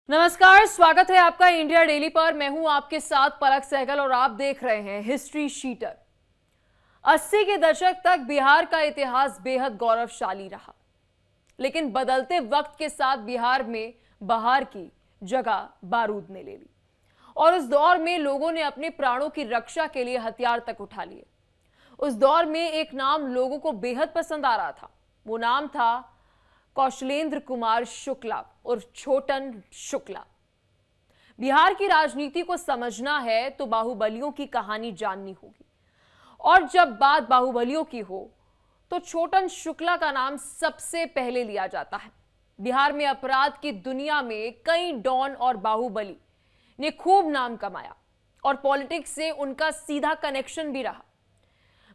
नमस्कार, स्वागत है आपका इंडिया डेली पर। मैं हूं आपके साथ पलक सहगल और आप देख रहे हैं हिस्ट्री शीटर। 80 के दशक तक बिहार का इतिहास बेहद गौरवशाली रहा, लेकिन बदलते वक्त के साथ बिहार में बहार की जगह बारूद ने ले ली और उस दौर में लोगों ने अपने प्राणों की रक्षा के लिए हथियार तक उठा लिए। उस दौर में एक नाम लोगों को बेहद पसंद आ रहा था। वो नाम था कौशलेंद्र कुमार शुक्ला और छोटन शुक्ला। बिहार की राजनीति को समझना है तो बाहुबलियों की कहानी जाननी होगी, और जब बात बाहुबलियों की हो तो छोटन शुक्ला का नाम सबसे पहले लिया जाता है। बिहार में अपराध की दुनिया में कई डॉन और बाहुबली ने खूब नाम कमाया और पॉलिटिक्स से उनका सीधा कनेक्शन भी रहा।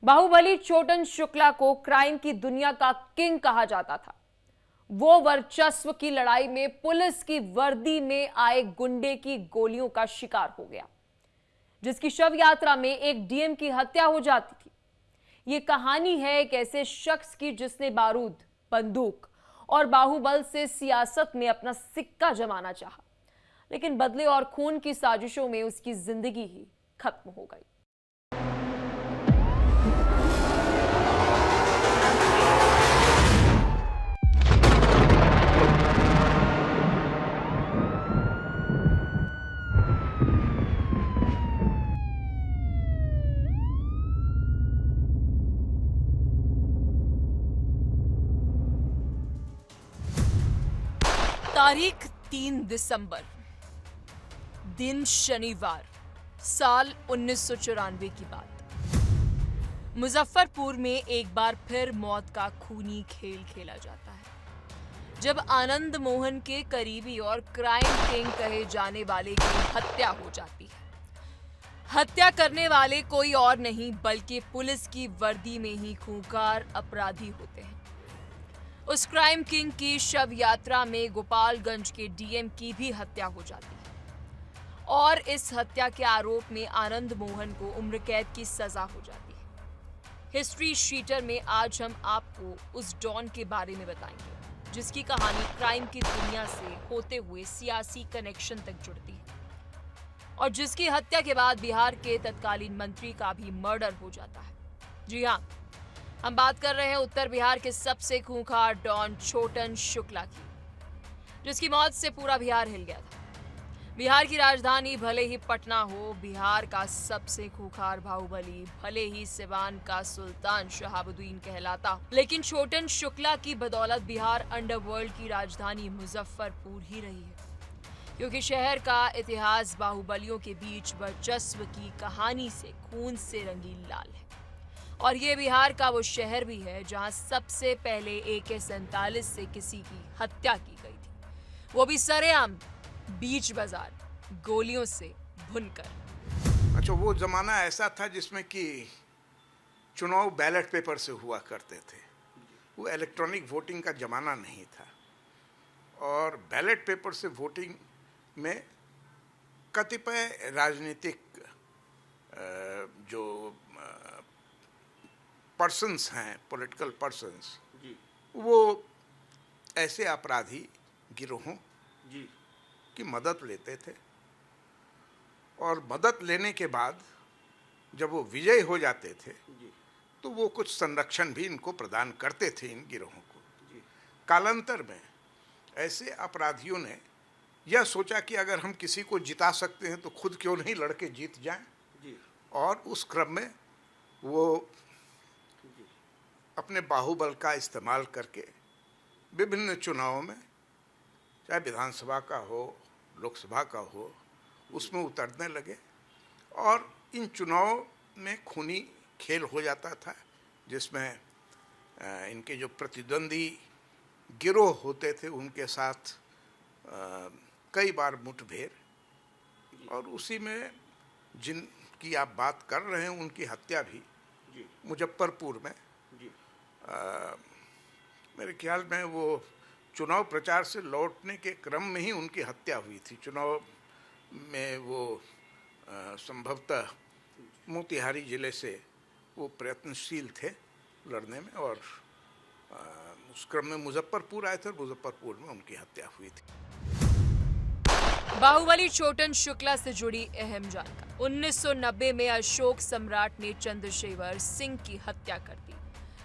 बाहुबली छोटन शुक्ला को क्राइम की दुनिया का किंग कहा जाता था। वो वर्चस्व की लड़ाई में पुलिस की वर्दी में आए गुंडे की गोलियों का शिकार हो गया, जिसकी शव यात्रा में एक डीएम की हत्या हो जाती थी। ये कहानी है एक ऐसे शख्स की जिसने बारूद, बंदूक और बाहुबल से सियासत में अपना सिक्का जमाना चाहा, लेकिन बदले और खून की साजिशों में उसकी जिंदगी ही खत्म हो गई। तारीख 3 दिसंबर, दिन शनिवार, साल 1994 की बात। मुजफ्फरपुर में एक बार फिर मौत का खूनी खेल खेला जाता है, जब आनंद मोहन के करीबी और क्राइम किंग कहे जाने वाले की हत्या हो जाती है। हत्या करने वाले कोई और नहीं बल्कि पुलिस की वर्दी में ही खूंखार अपराधी होते हैं। उस क्राइम किंग की शव यात्रा में गोपालगंज के डीएम की भी हत्या हो जाती है और इस हत्या के आरोप में आनंद मोहन को उम्र कैद की सजा हो जाती है। हिस्ट्री शीटर में आज हम आपको उस डॉन के बारे में बताएंगे, जिसकी कहानी क्राइम की दुनिया से होते हुए सियासी कनेक्शन तक जुड़ती है और जिसकी हत्या के बाद बिहार के तत्कालीन मंत्री का भी मर्डर हो जाता है। जी हाँ, हम बात कर रहे हैं उत्तर बिहार के सबसे खूंखार डॉन छोटन शुक्ला की, जिसकी मौत से पूरा बिहार हिल गया था। बिहार की राजधानी भले ही पटना हो, बिहार का सबसे खूंखार बाहुबली भले ही सिवान का सुल्तान शहाबुद्दीन कहलाता हो, लेकिन छोटन शुक्ला की बदौलत बिहार अंडरवर्ल्ड की राजधानी मुजफ्फरपुर ही रही है, क्योंकि शहर का इतिहास बाहुबलियों के बीच वर्चस्व की कहानी से खून से रंगीन लाल है। और ये बिहार का वो शहर भी है जहां सबसे पहले AK-47 से किसी की हत्या की गई थी, वो भी सरेआम बीच बाजार गोलियों से भुनकर। अच्छा, वो जमाना ऐसा था जिसमें कि चुनाव बैलेट पेपर से हुआ करते थे। वो इलेक्ट्रॉनिक वोटिंग का जमाना नहीं था और बैलेट पेपर से वोटिंग में कतिपय राजनीतिक जो पर्सन्स हैं, पॉलिटिकल पर्सन्स, वो ऐसे अपराधी गिरोहों की मदद लेते थे और मदद लेने के बाद जब वो विजयी हो जाते थे तो वो कुछ संरक्षण भी इनको प्रदान करते थे, इन गिरोहों को। कालांतर में ऐसे अपराधियों ने यह सोचा कि अगर हम किसी को जिता सकते हैं तो खुद क्यों नहीं लड़के जीत जाएं, और उस क्रम में वो अपने बाहुबल का इस्तेमाल करके विभिन्न चुनावों में, चाहे विधानसभा का हो, लोकसभा का हो, उसमें उतरने लगे और इन चुनाव में खूनी खेल हो जाता था, जिसमें इनके जो प्रतिद्वंदी गिरोह होते थे उनके साथ कई बार मुठभेड़, और उसी में जिनकी आप बात कर रहे हैं उनकी हत्या भी मुजफ्फरपुर में मेरे ख्याल में वो चुनाव प्रचार से लौटने के क्रम में ही उनकी हत्या हुई थी। चुनाव में वो संभवतः मोतिहारी जिले से वो प्रयत्नशील थे लड़ने में और उस क्रम में मुजफ्फरपुर आए थे और मुजफ्फरपुर में उनकी हत्या हुई थी। बाहुबली छोटन शुक्ला से जुड़ी अहम जानकारी। 1990 में अशोक सम्राट ने चंद्रशेखर सिंह की हत्या कर दी।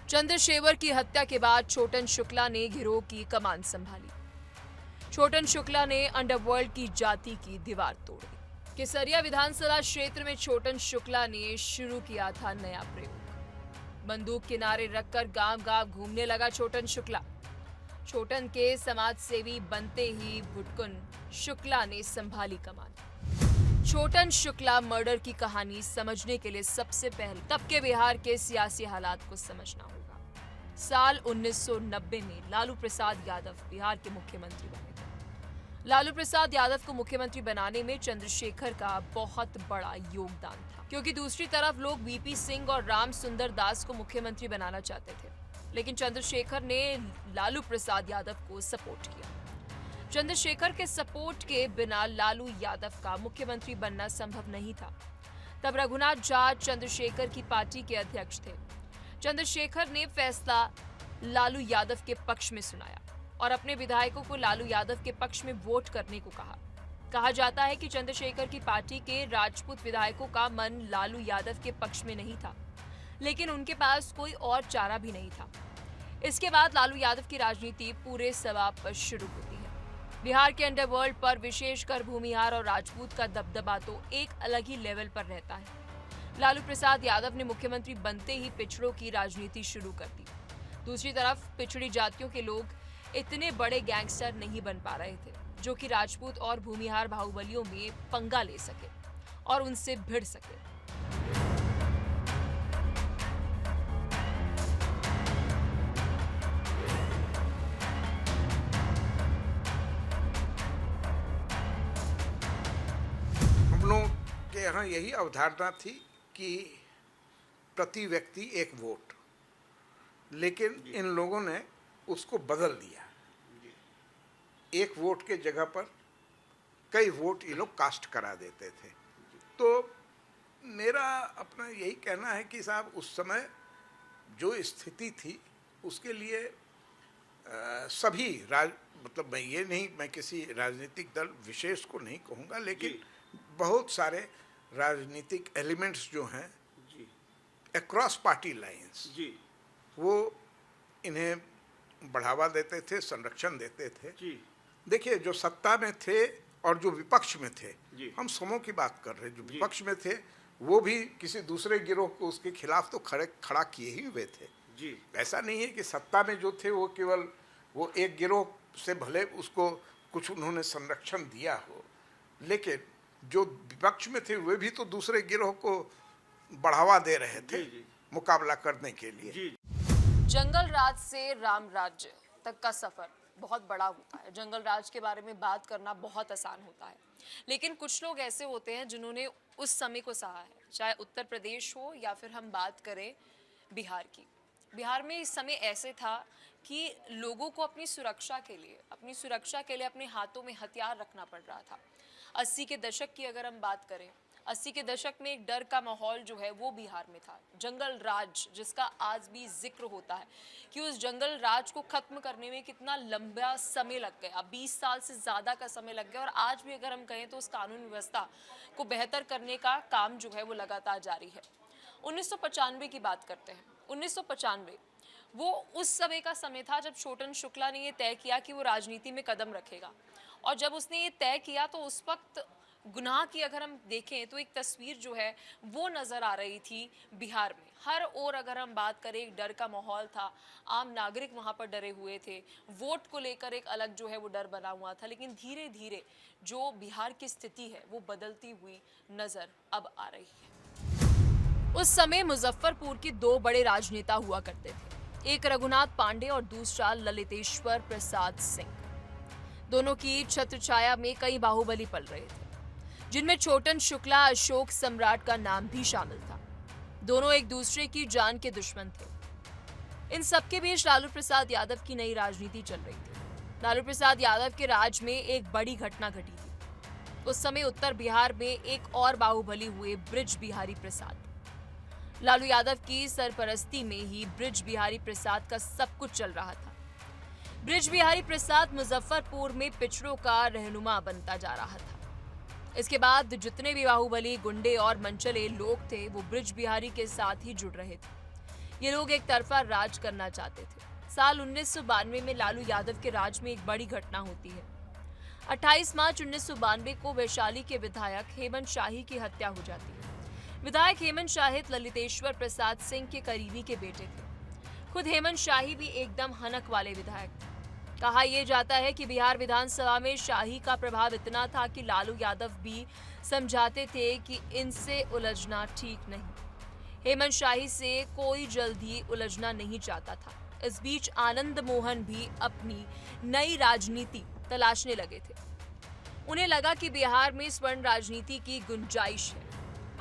चंद्रशेखर की हत्या के बाद छोटन शुक्ला ने गिरोह की कमान संभाली। छोटन शुक्ला ने अंडरवर्ल्ड की जाति की दीवार तोड़ी। केसरिया विधानसभा क्षेत्र में छोटन शुक्ला ने शुरू किया था नया प्रयोग। बंदूक किनारे रखकर गांव-गांव घूमने लगा छोटन शुक्ला। छोटन के समाज सेवी बनते ही भुटकुन शुक्ला ने संभाली कमान। छोटन शुक्ला मर्डर की कहानी समझने के लिए सबसे पहले तब के बिहार के सियासी हालात को समझना होगा। साल 1990 में लालू प्रसाद यादव बिहार के मुख्यमंत्री बने थे। लालू प्रसाद यादव को मुख्यमंत्री बनाने में चंद्रशेखर का बहुत बड़ा योगदान था, क्योंकि दूसरी तरफ लोग वीपी सिंह और राम सुंदर दास को मुख्यमंत्री बनाना चाहते थे, लेकिन चंद्रशेखर ने लालू प्रसाद यादव को सपोर्ट किया। चंद्रशेखर के सपोर्ट के बिना लालू यादव का मुख्यमंत्री बनना संभव नहीं था। तब रघुनाथ झा चंद्रशेखर की पार्टी के अध्यक्ष थे। चंद्रशेखर ने फैसला लालू यादव के पक्ष में सुनाया और अपने विधायकों को लालू यादव के पक्ष में वोट करने को कहा। कहा जाता है कि चंद्रशेखर की पार्टी के राजपूत विधायकों का मन लालू यादव के पक्ष में नहीं था, लेकिन उनके पास कोई और चारा भी नहीं था। इसके बाद लालू यादव की राजनीति पूरे सवाब पर शुरू होती है। बिहार के अंडरवर्ल्ड पर विशेषकर भूमिहार और राजपूत का दबदबा तो एक अलग ही लेवल पर रहता है। लालू प्रसाद यादव ने मुख्यमंत्री बनते ही पिछड़ों की राजनीति शुरू कर दी। दूसरी तरफ पिछड़ी जातियों के लोग इतने बड़े गैंगस्टर नहीं बन पा रहे थे जो कि राजपूत और भूमिहार बाहुबलियों में पंगा ले सके और उनसे भिड़ सके। हम लोगों के यहाँ यही अवधारणा थी कि प्रति व्यक्ति एक वोट, लेकिन इन लोगों ने उसको बदल दिया। एक वोट के जगह पर कई वोट ये लोग कास्ट करा देते थे। तो मेरा अपना यही कहना है कि साहब उस समय जो स्थिति थी उसके लिए सभी मतलब मैं किसी राजनीतिक दल विशेष को नहीं कहूँगा, लेकिन बहुत सारे राजनीतिक एलिमेंट्स जो हैं अक्रॉस पार्टी लाइंस वो इन्हें बढ़ावा देते थे, संरक्षण देते थे। देखिए, जो सत्ता में थे और जो विपक्ष में थे, हम समों की बात कर रहे हैं। जो विपक्ष में थे वो भी किसी दूसरे गिरोह को उसके खिलाफ तो खड़ा किए ही हुए थे। ऐसा नहीं है कि सत्ता में जो थे वो केवल वो एक गिरोह से भले उसको कुछ उन्होंने संरक्षण दिया हो, लेकिन जो विपक्ष में थे वे भी तो दूसरे गिरोह को बढ़ावा दे रहे थे मुकाबला करने के लिए। जंगल राज से राम राज्य तक का सफर बहुत बड़ा होता है। जंगल राज के बारे में बात करना बहुत आसान होता है, लेकिन कुछ लोग ऐसे होते हैं जिन्होंने उस समय को सहा है, चाहे उत्तर प्रदेश हो या फिर हम बात करें बिहार की। बिहार में इस समय ऐसे था कि लोगों को अपनी सुरक्षा के लिए अपने हाथों में हथियार रखना पड़ रहा था। 80 के दशक की अगर हम बात करें, 80 के दशक में एक डर का माहौल जो है वो बिहार में था। जंगल राज, जिसका आज भी जिक्र होता है कि उस जंगल राज को खत्म करने में कितना लंबा समय लग गया, 20 साल से ज़्यादा का समय लग गया, और आज भी अगर हम कहें तो उस कानून व्यवस्था को बेहतर करने का काम जो है वो लगातार जारी है। 1995 की बात करते हैं। 1995 वो उस समय का समय था जब छोटन शुक्ला ने ये तय किया कि वो राजनीति में कदम रखेगा, और जब उसने ये तय किया तो उस वक्त गुनाह की अगर हम देखें तो एक तस्वीर जो है वो नज़र आ रही थी बिहार में। हर ओर अगर हम बात करें एक डर का माहौल था, आम नागरिक वहाँ पर डरे हुए थे, वोट को लेकर एक अलग जो है वो डर बना हुआ था। लेकिन धीरे धीरे जो बिहार की स्थिति है वो बदलती हुई नज़र अब आ रही है। उस समय मुजफ्फरपुर के दो बड़े राजनेता हुआ करते थे, एक रघुनाथ पांडे और दूसरा ललितेश्वर प्रसाद सिंह। दोनों की छत्र छाया में कई बाहुबली पल रहे थे, जिनमें छोटन शुक्ला अशोक सम्राट का नाम भी शामिल था। दोनों एक दूसरे की जान के दुश्मन थे। इन सबके बीच लालू प्रसाद यादव की नई राजनीति चल रही थी। लालू प्रसाद यादव के राज में एक बड़ी घटना घटी थी। उस समय उत्तर बिहार में एक और बाहुबली हुए ब्रिज बिहारी प्रसाद। लालू यादव की सरपरस्ती में ही ब्रिज बिहारी प्रसाद का सब कुछ चल रहा था। ब्रिज बिहारी प्रसाद मुजफ्फरपुर में पिछड़ों का रहनुमा बनता जा रहा था। इसके बाद जितने भी बाहुबली गुंडे और मनचले लोग थे वो ब्रिज बिहारी के साथ ही जुड़ रहे थे। ये लोग एक तरफा राज करना चाहते थे। साल 1992 में लालू यादव के राज में एक बड़ी घटना होती है। 28 मार्च 1992 को वैशाली के विधायक हेमंत शाही की हत्या हो जाती है। विधायक हेमंत शाही ललितेश्वर प्रसाद सिंह के करीबी के बेटे थे। खुद हेमंत शाही भी एकदम हनक वाले विधायक थे। कहा यह जाता है कि बिहार विधानसभा में शाही का प्रभाव इतना था कि लालू यादव भी समझाते थे कि इनसे उलझना ठीक नहीं। हेमंत शाही से कोई जल्दी उलझना नहीं चाहता था। इस बीच आनंद मोहन भी अपनी नई राजनीति तलाशने लगे थे। उन्हें लगा कि बिहार में स्वर्ण राजनीति की गुंजाइश है।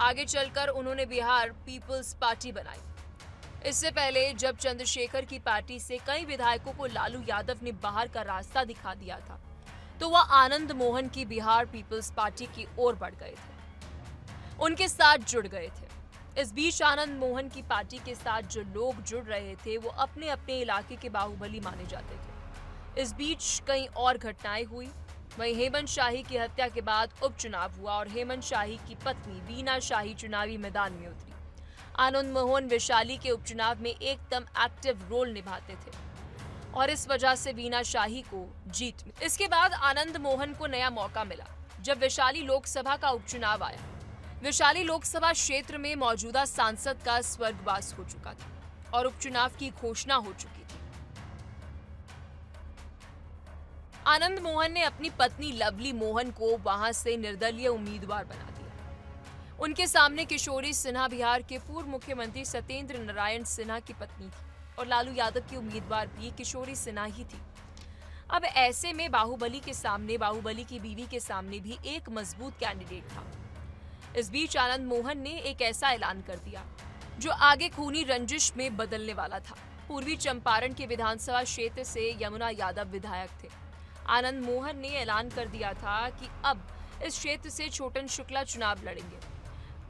आगे चलकर उन्होंने बिहार पीपल्स पार्टी बनाई। इससे पहले जब चंद्रशेखर की पार्टी से कई विधायकों को लालू यादव ने बाहर का रास्ता दिखा दिया था, तो वह आनंद मोहन की बिहार पीपल्स पार्टी की ओर बढ़ गए थे, उनके साथ जुड़ गए थे। इस बीच आनंद मोहन की पार्टी के साथ जो लोग जुड़ रहे थे वो अपने अपने इलाके के बाहुबली माने जाते थे। इस बीच कई और घटनाएं हुई। वहीं हेमंत शाही की हत्या के बाद उपचुनाव हुआ और हेमंत शाही की पत्नी वीना शाही चुनावी मैदान में उतरी। आनंद मोहन वैशाली के उपचुनाव में एकदम एक्टिव रोल निभाते थे और इस वजह से वीना शाही को जीत मिली। इसके बाद आनंद मोहन को नया मौका मिला जब वैशाली लोकसभा का उपचुनाव आया। वैशाली लोकसभा क्षेत्र में मौजूदा सांसद का स्वर्गवास हो चुका था और उपचुनाव की घोषणा हो चुकी थी। आनंद मोहन ने अपनी पत्नी लवली मोहन को वहां से निर्दलीय उम्मीदवार बना दिया। उनके सामने किशोरी सिन्हा बिहार के पूर्व मुख्यमंत्री सत्येंद्र नारायण सिन्हा की पत्नी थी और लालू यादव की उम्मीदवार भी किशोरी सिन्हा ही थी। अब ऐसे में बाहुबली के सामने, बाहुबली की बीवी के सामने भी एक मजबूत कैंडिडेट था। इस बीच आनंद मोहन ने एक ऐसा ऐलान कर दिया जो आगे खूनी रंजिश में बदलने वाला था। पूर्वी चंपारण के विधानसभा क्षेत्र से यमुना यादव विधायक थे। आनंद मोहन ने ऐलान कर दिया था कि अब इस क्षेत्र से छोटन शुक्ला चुनाव लड़ेंगे।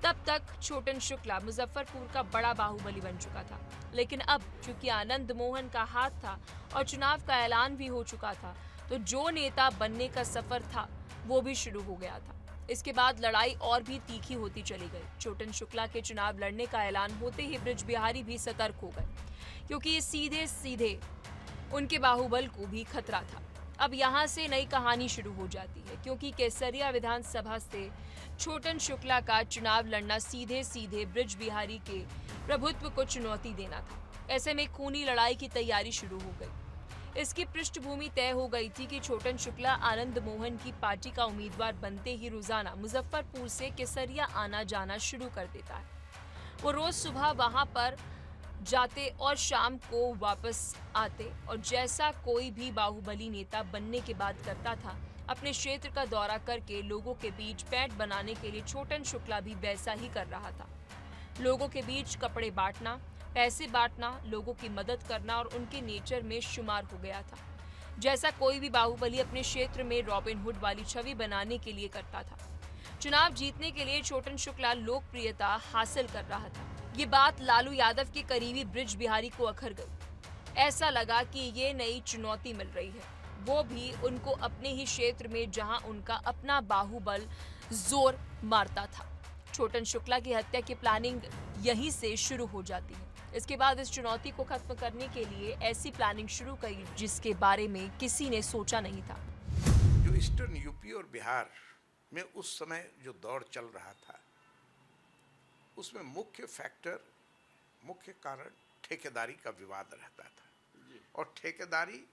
तब तक छोटन शुक्ला मुजफ्फरपुर का बड़ा बाहुबली बन चुका था, लेकिन अब चूंकि आनंद मोहन का हाथ था और चुनाव का ऐलान भी हो चुका था, तो जो नेता बनने का सफर था वो भी शुरू हो गया था। इसके बाद लड़ाई और भी तीखी होती चली गई। छोटन शुक्ला के चुनाव लड़ने का ऐलान होते ही ब्रिज बिहारी भी सतर्क हो गए, क्योंकि ये सीधे सीधे उनके बाहुबल को भी खतरा था। अब यहाँ से नई कहानी शुरू हो जाती है, क्योंकि केसरिया विधानसभा से छोटन शुक्ला का चुनाव लड़ना सीधे सीधे ब्रिज बिहारी के प्रभुत्व को चुनौती देना था। ऐसे में खूनी लड़ाई की तैयारी शुरू हो गई। इसकी पृष्ठभूमि तय हो गई थी कि छोटन शुक्ला आनंद मोहन की पार्टी का उम्मीदवार बनते ही रोजाना मुजफ्फरपुर से केसरिया आना जाना शुरू कर देता है। वो रोज सुबह वहां पर जाते और शाम को वापस आते और जैसा कोई भी बाहुबली नेता बनने के बाद करता था, अपने क्षेत्र का दौरा करके लोगों के बीच पैठ बनाने के लिए छोटन शुक्ला भी वैसा ही कर रहा था। लोगों के बीच कपड़े बांटना, पैसे बांटना, लोगों की मदद करना और उनके नेचर में शुमार हो गया था। जैसा कोई भी बाहुबली अपने क्षेत्र में रॉबिन हुड वाली छवि बनाने के लिए करता था। चुनाव जीतने के लिए छोटन शुक्ला लोकप्रियता हासिल कर रहा था। ये बात लालू यादव के करीबी ब्रिज बिहारी को अखर गई। ऐसा लगा कि ये नई चुनौती मिल रही है, वो भी उनको अपने ही क्षेत्र में जहां उनका अपना बाहुबल जोर मारता था। छोटन शुक्ला की हत्या की प्लानिंग यहीं से शुरू हो जाती है। इसके बाद इस चुनौती को खत्म करने के लिए ऐसी प्लानिंग शुरू की जिसके बारे में किसी ने सोचा नहीं था। जो ईस्टर्न यूपी और बिहार में उस समय जो दौर चल रहा था, उसमें मुख्य कारण ठेकेदारी का विवाद रहता था और ठेकेदारी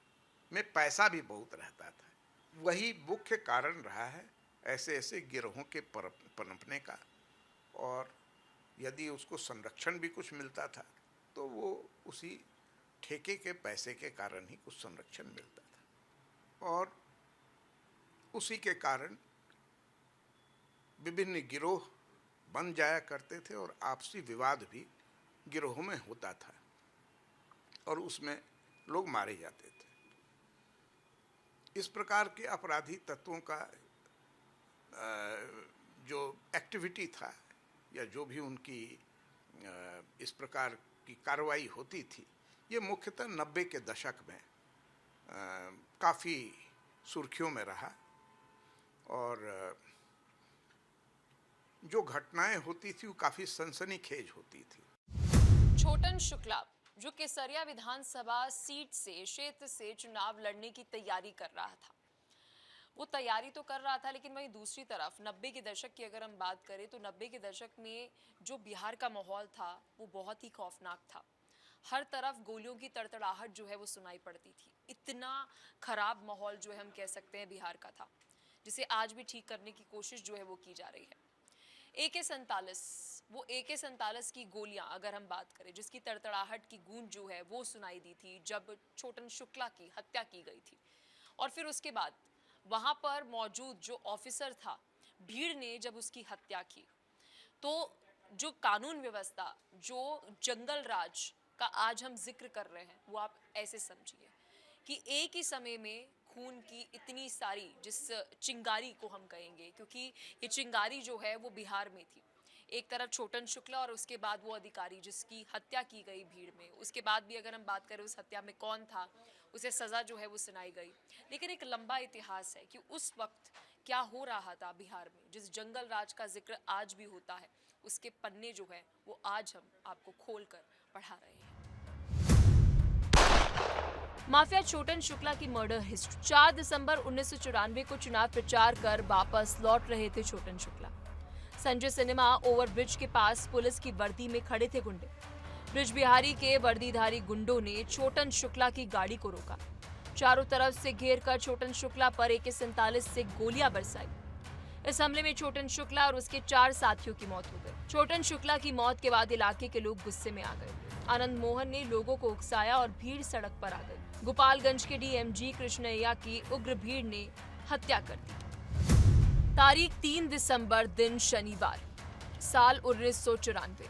में पैसा भी बहुत रहता था। वही मुख्य कारण रहा है ऐसे ऐसे गिरोहों के पनपने का, और यदि उसको संरक्षण भी कुछ मिलता था तो वो उसी ठेके के पैसे के कारण ही कुछ संरक्षण मिलता था, और उसी के कारण विभिन्न गिरोह बन जाया करते थे और आपसी विवाद भी गिरोहों में होता था और उसमें लोग मारे जाते थे। इस प्रकार के अपराधी तत्वों का जो एक्टिविटी था या जो भी उनकी इस प्रकार की कार्रवाई होती थी, ये मुख्यतः 90 के दशक में काफ़ी सुर्खियों में रहा और जो घटनाएं होती थी वो काफ़ी सनसनीखेज होती थी। छोटन शुक्ला जो केसरिया विधानसभा सीट से क्षेत्र से चुनाव लड़ने की तैयारी कर रहा था, वो तैयारी तो कर रहा था, लेकिन वहीं दूसरी तरफ 90 के दशक की अगर हम बात करें तो 90 के दशक में जो बिहार का माहौल था वो बहुत ही खौफनाक था। हर तरफ गोलियों की तड़तड़ाहट जो है वो सुनाई पड़ती थी। इतना खराब माहौल जो है हम कह सकते हैं बिहार का था, जिसे आज भी ठीक करने की कोशिश जो है वो की जा रही है। AK-47 की गोलियां अगर हम बात करें, जिसकी तड़तड़ाहट की गूंज जो है वो सुनाई दी थी जब छोटन शुक्ला की हत्या की गई थी। और फिर उसके बाद वहां पर मौजूद जो ऑफिसर था, भीड़ ने जब उसकी हत्या की, तो जो कानून व्यवस्था, जो जंगल राज का आज हम जिक्र कर रहे हैं, वो आप ऐसे समझिए कि एक ही समय में खून की इतनी सारी, जिस चिंगारी को हम कहेंगे, क्योंकि ये चिंगारी जो है वो बिहार में थी। एक तरफ छोटन शुक्ला और उसके बाद वो अधिकारी जिसकी हत्या की गई भीड़ में, उसके बाद भी अगर हम बात करें उस हत्या में कौन था, उसे सज़ा जो है वो सुनाई गई। लेकिन एक लंबा इतिहास है कि उस वक्त क्या हो रहा था बिहार में। जिस जंगल राज का जिक्र आज भी होता है, उसके पन्ने जो है वो आज हम आपको खोल कर पढ़ा रहे हैं। माफिया छोटन शुक्ला की मर्डर हिस्ट्री। 4 दिसंबर 1994 को चुनाव प्रचार कर वापस लौट रहे थे छोटन शुक्ला। संजय सिनेमा ओवरब्रिज के पास पुलिस की वर्दी में खड़े थे गुंडे। ब्रिज बिहारी के वर्दीधारी गुंडों ने छोटन शुक्ला की गाड़ी को रोका। चारों तरफ से घेर कर छोटन शुक्ला पर AK-47 से गोलियां बरसाई। इस हमले में छोटन शुक्ला और उसके 4 साथियों की मौत हो गई। छोटन शुक्ला की मौत के बाद इलाके के लोग गुस्से में आ गए। आनंद मोहन ने लोगों को उकसाया और भीड़ सड़क पर आ गई। गोपालगंज के DMG कृष्णैया की उग्र भीड़ ने हत्या कर दी। तारीख 3 दिसंबर, दिन शनिवार, साल 1994।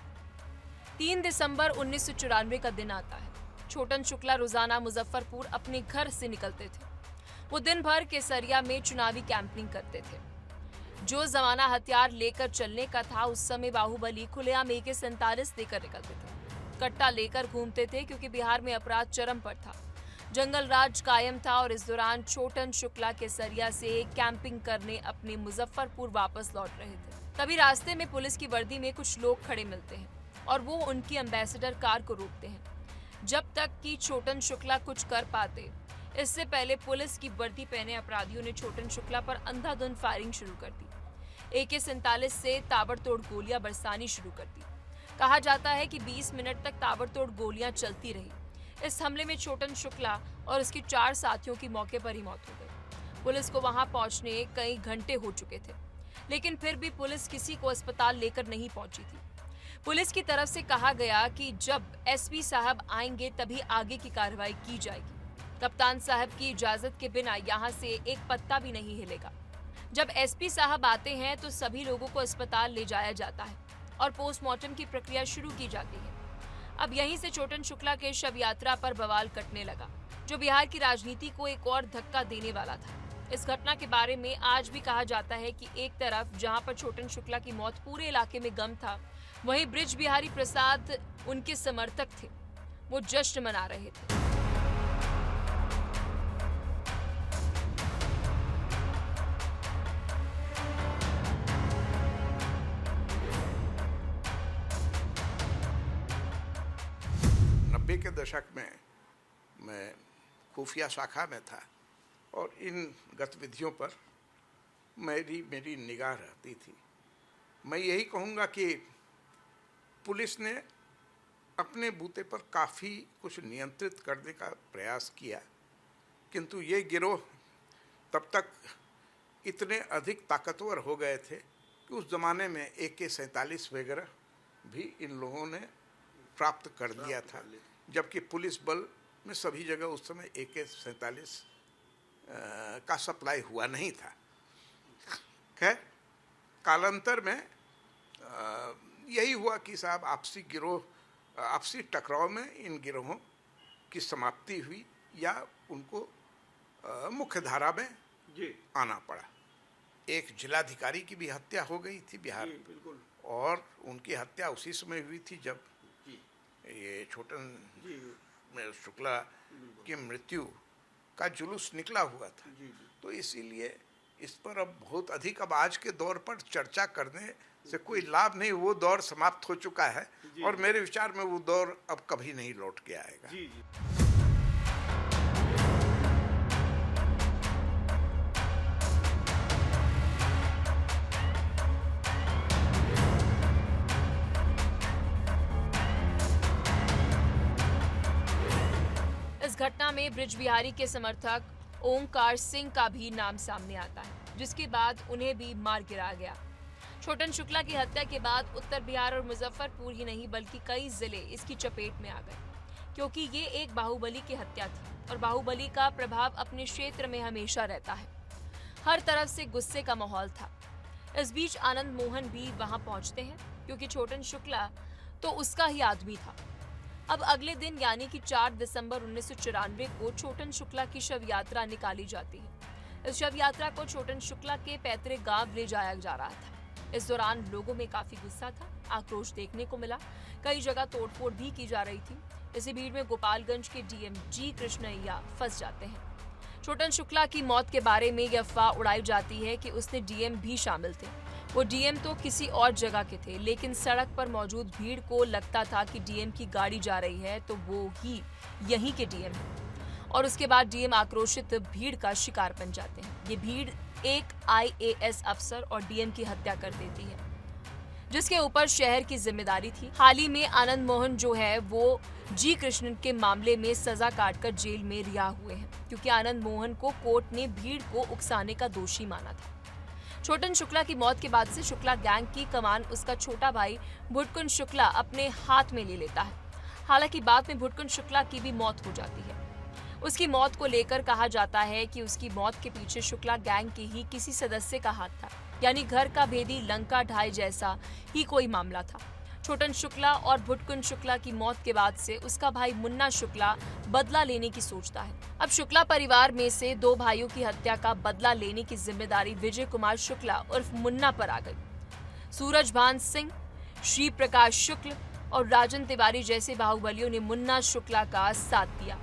3 दिसंबर 1994 का दिन आता है। छोटन शुक्ला रोजाना मुजफ्फरपुर अपने घर से निकलते थे। वो दिन भर केसरिया में चुनावी कैंपिंग करते थे। जो जमाना हथियार लेकर चलने का था, उस समय बाहुबली खुलेआम AK-47 लेकर निकलते थे। कट्टा लेकर घूमते थे क्योंकि बिहार में अपराध चरम पर था। जंगल राज कायम था और इस दौरान छोटन शुक्ला केसरिया से कैंपिंग करने अपने मुजफ्फरपुर वापस लौट रहे थे। तभी रास्ते में पुलिस की वर्दी में कुछ लोग खड़े मिलते हैं और वो उनकी एम्बेसडर कार को रोकते हैं। जब तक कि छोटन शुक्ला कुछ कर पाते, इससे पहले पुलिस की वर्दी पहने अपराधियों ने छोटन शुक्ला पर अंधाधुंध फायरिंग शुरू कर दी। AK-47 से ताबड़तोड़ गोलियां बरसानी शुरू कर दी। कहा जाता है कि 20 मिनट तक ताबड़तोड़ गोलियां चलती रही। इस हमले में छोटन शुक्ला और उसके 4 साथियों की मौके पर ही मौत हो गई। पुलिस को वहां पहुंचने कई घंटे हो चुके थे, लेकिन फिर भी पुलिस किसी को अस्पताल लेकर नहीं पहुंची थी। पुलिस की तरफ से कहा गया कि जब SP साहब आएंगे तभी आगे की कार्रवाई की जाएगी। कप्तान साहब की इजाजत के बिना यहाँ से एक पत्ता भी नहीं हिलेगा। जब SP साहब आते हैं तो सभी लोगों को अस्पताल ले जाया जाता है और पोस्टमार्टम की प्रक्रिया शुरू की जाती है। अब यहीं से छोटन शुक्ला के शव यात्रा पर बवाल कटने लगा, जो बिहार की राजनीति को एक और धक्का देने वाला था। इस घटना के बारे में आज भी कहा जाता है कि एक तरफ जहां पर छोटन शुक्ला की मौत पूरे इलाके में गम था, वहीं ब्रिज बिहारी प्रसाद उनके समर्थक थे। वो जश्न मना रहे थे। के दशक में मैं खुफिया शाखा में था और इन गतिविधियों पर मेरी निगाह रहती थी। मैं यही कहूँगा कि पुलिस ने अपने बूते पर काफ़ी कुछ नियंत्रित करने का प्रयास किया, किंतु ये गिरोह तब तक इतने अधिक ताकतवर हो गए थे कि उस ज़माने में AK-47 वगैरह भी इन लोगों ने प्राप्त कर लिया था, जबकि पुलिस बल में सभी जगह उस समय AK-47 का सप्लाई हुआ नहीं था। खैर, कालांतर में यही हुआ कि साहब आपसी टकराव में इन गिरोहों की समाप्ति हुई या उनको मुख्य धारा में आना पड़ा। एक जिलाधिकारी की भी हत्या हो गई थी बिहार में, बिल्कुल, और उनकी हत्या उसी समय हुई थी जब ये छोटन शुक्ला की मृत्यु का जुलूस निकला हुआ था। तो इसीलिए इस पर अब बहुत अधिक अब आज के दौर पर चर्चा करने से कोई लाभ नहीं, वो दौर समाप्त हो चुका है और मेरे विचार में वो दौर अब कभी नहीं लौट के आएगा। इस घटना में बृज बिहारी के समर्थक ओंकार सिंह का भी नाम सामने आता है, जिसके बाद उन्हें भी मार गिराया गया। छोटन शुक्ला की हत्या के बाद उत्तर बिहार और मुजफ्फरपुर ही नहीं बल्कि कई जिले इसकी चपेट में आ गए, क्योंकि ये एक बाहुबली की हत्या थी और बाहुबली का प्रभाव अपने क्षेत्र में हमेशा रहता है। हर तरफ से गुस्से का माहौल था। इस बीच आनंद मोहन भी वहां पहुंचते हैं, क्योंकि छोटन शुक्ला तो उसका ही आदमी था। अब अगले दिन यानी कि 4 दिसंबर 1994 को छोटन शुक्ला की शव यात्रा निकाली जाती है। इस शव यात्रा को छोटन शुक्ला के पैतृक गांव ले जाया जा रहा था। इस दौरान लोगों में काफी गुस्सा था, आक्रोश देखने को मिला। कई जगह तोड़फोड़ भी की जा रही थी। इसी भीड़ में गोपालगंज के डीएम जी कृष्णैया फंस जाते हैं। छोटन शुक्ला की मौत के बारे में यह अफवाह उड़ाई जाती है कि उसने डीएम भी शामिल थे। वो डीएम तो किसी और जगह के थे, लेकिन सड़क पर मौजूद भीड़ को लगता था कि डीएम की गाड़ी जा रही है तो वो ही यहीं के डीएम हैं। और उसके बाद डीएम आक्रोशित भीड़ का शिकार बन जाते हैं। ये भीड़ एक आईएएस अफसर और डीएम की हत्या कर देती है, जिसके ऊपर शहर की जिम्मेदारी थी। हाल ही में आनंद मोहन जो है वो जी कृष्णन के मामले में सजा काटकर जेल में रिहा हुए हैं, क्योंकि आनंद मोहन को कोर्ट ने भीड़ को उकसाने का दोषी माना था। छोटन शुक्ला की मौत के बाद से शुक्ला गैंग की कमान उसका छोटा भाई भुटकुन शुक्ला अपने हाथ में ले लेता है। हालांकि बाद में भुटकुन शुक्ला की भी मौत हो जाती है। उसकी मौत को लेकर कहा जाता है कि उसकी मौत के पीछे शुक्ला गैंग के ही किसी सदस्य का हाथ था, यानी घर का भेदी लंका ढाई जैसा ही कोई मामला था। छोटन शुक्ला और भुटकुन शुक्ला की मौत के बाद से उसका भाई मुन्ना शुक्ला बदला लेने की सोचता है। अब शुक्ला परिवार में से 2 भाइयों की हत्या का बदला लेने की जिम्मेदारी विजय कुमार शुक्ला उर्फ मुन्ना पर आ गई। सूरजभान सिंह, श्री प्रकाश शुक्ल और राजन तिवारी जैसे बाहुबलियों ने मुन्ना शुक्ला का साथ दिया।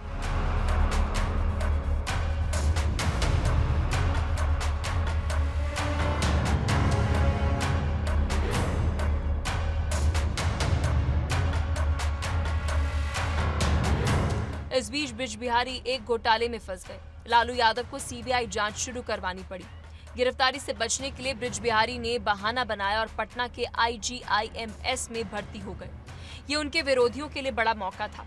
इस बीच बृज बिहारी एक घोटाले में फंस गए। लालू यादव को सीबीआई जांच शुरू करवानी पड़ी। गिरफ्तारी से बचने के लिए बृज बिहारी ने बहाना बनाया और पटना के IGIMS में भर्ती हो गए। ये उनके विरोधियों के लिए बड़ा मौका था।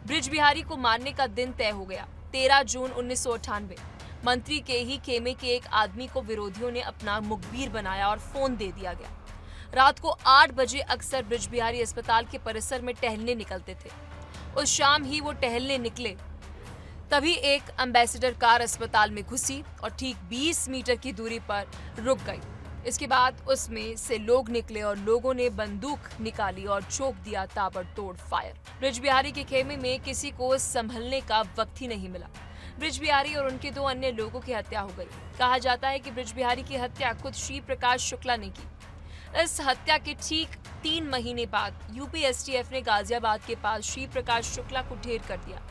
बृज बिहारी को मारने का दिन तय हो गया, 13 जून 1998। मंत्री के ही खेमे के एक आदमी को विरोधियों ने अपना मुखबिर बनाया और फोन दे दिया गया। रात को 8 बजे अक्सर बृज बिहारी अस्पताल के परिसर में टहलने निकलते थे। उस शाम ही वो टहलने निकले, तभी एक एम्बेसडर कार अस्पताल में घुसी और ठीक 20 मीटर की दूरी पर रुक गई। इसके बाद उसमें से लोग निकले और लोगों ने बंदूक निकाली और ठोक दिया ताबड़तोड़ फायर। बृज बिहारी के खेमे में किसी को संभलने का वक्त ही नहीं मिला। बृज बिहारी और उनके 2 अन्य लोगों की हत्या हो गई। कहा जाता है कि बृज बिहारी की हत्या खुद श्री प्रकाश शुक्ला ने की। इस हत्या के ठीक 3 महीने बाद यूपी एसटीएफ ने गाजियाबाद के पास श्री प्रकाश शुक्ला को ढेर कर दिया।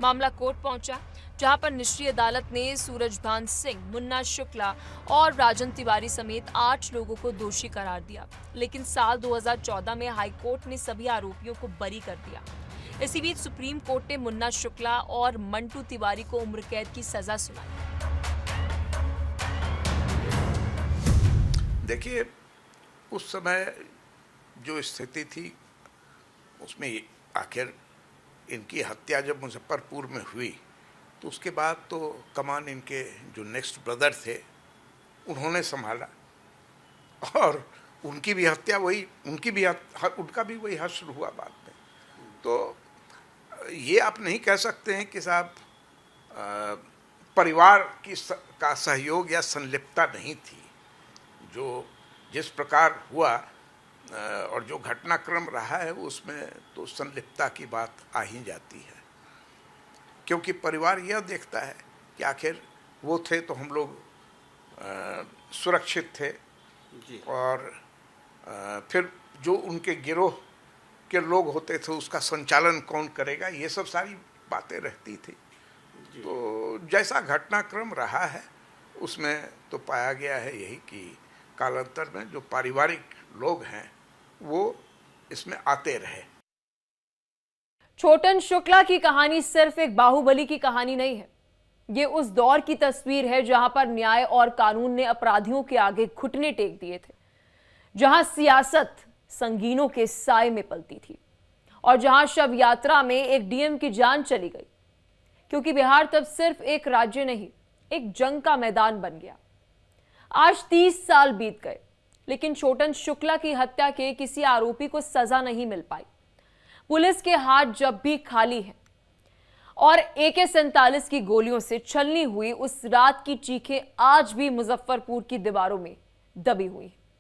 मामला कोर्ट पहुंचा, जहां पर निचली अदालत ने सूरजभान सिंह, मुन्ना शुक्ला और राजन तिवारी समेत 8 लोगों को दोषी करार दिया। लेकिन साल 2014 में हाई कोर्ट ने सभी आरोपियों को बरी कर दिया। इसी बीच सुप्रीम कोर्ट ने मुन्ना शुक्ला और मंटू तिवारी को उम्र कैद की सजा सुनाई। देखिए, उस समय जो स्थिति थी उसमें आखिर इनकी हत्या जब मुजफ्फरपुर में हुई तो उसके बाद तो कमान इनके जो नेक्स्ट ब्रदर थे उन्होंने संभाला और उनकी भी हत्या वही उनका भी वही हश्र हुआ बाद में। तो ये आप नहीं कह सकते हैं कि साहब परिवार का सहयोग या संलिप्तता नहीं थी। जो जिस प्रकार हुआ और जो घटनाक्रम रहा है उसमें तो संलिप्तता की बात आ ही जाती है, क्योंकि परिवार यह देखता है कि आखिर वो थे तो हम लोग सुरक्षित थे जी। और फिर जो उनके गिरोह के लोग होते थे उसका संचालन कौन करेगा, ये सब सारी बातें रहती थी। तो जैसा घटनाक्रम रहा है उसमें तो पाया गया है यही कि कालांतर में जो पारिवारिक लोग हैं वो इसमें आते रहे। छोटन शुक्ला की कहानी सिर्फ एक बाहुबली की कहानी नहीं है, ये उस दौर की तस्वीर है जहां पर न्याय और कानून ने अपराधियों के आगे घुटने टेक दिए थे, जहां सियासत संगीनों के साए में पलती थी और जहां शव यात्रा में एक डीएम की जान चली गई, क्योंकि बिहार तब सिर्फ एक राज्य नहीं, एक जंग का मैदान बन गया। आज 30 साल बीत गए, लेकिन छोटन शुक्ला की हत्या के किसी आरोपी को सजा नहीं मिल पाई। पुलिस के हाथ जब भी खाली हैं और AK-47 की गोलियों से छलनी हुई उस रात की चीखें आज भी मुजफ्फरपुर की दीवारों में दबी हुई हैं।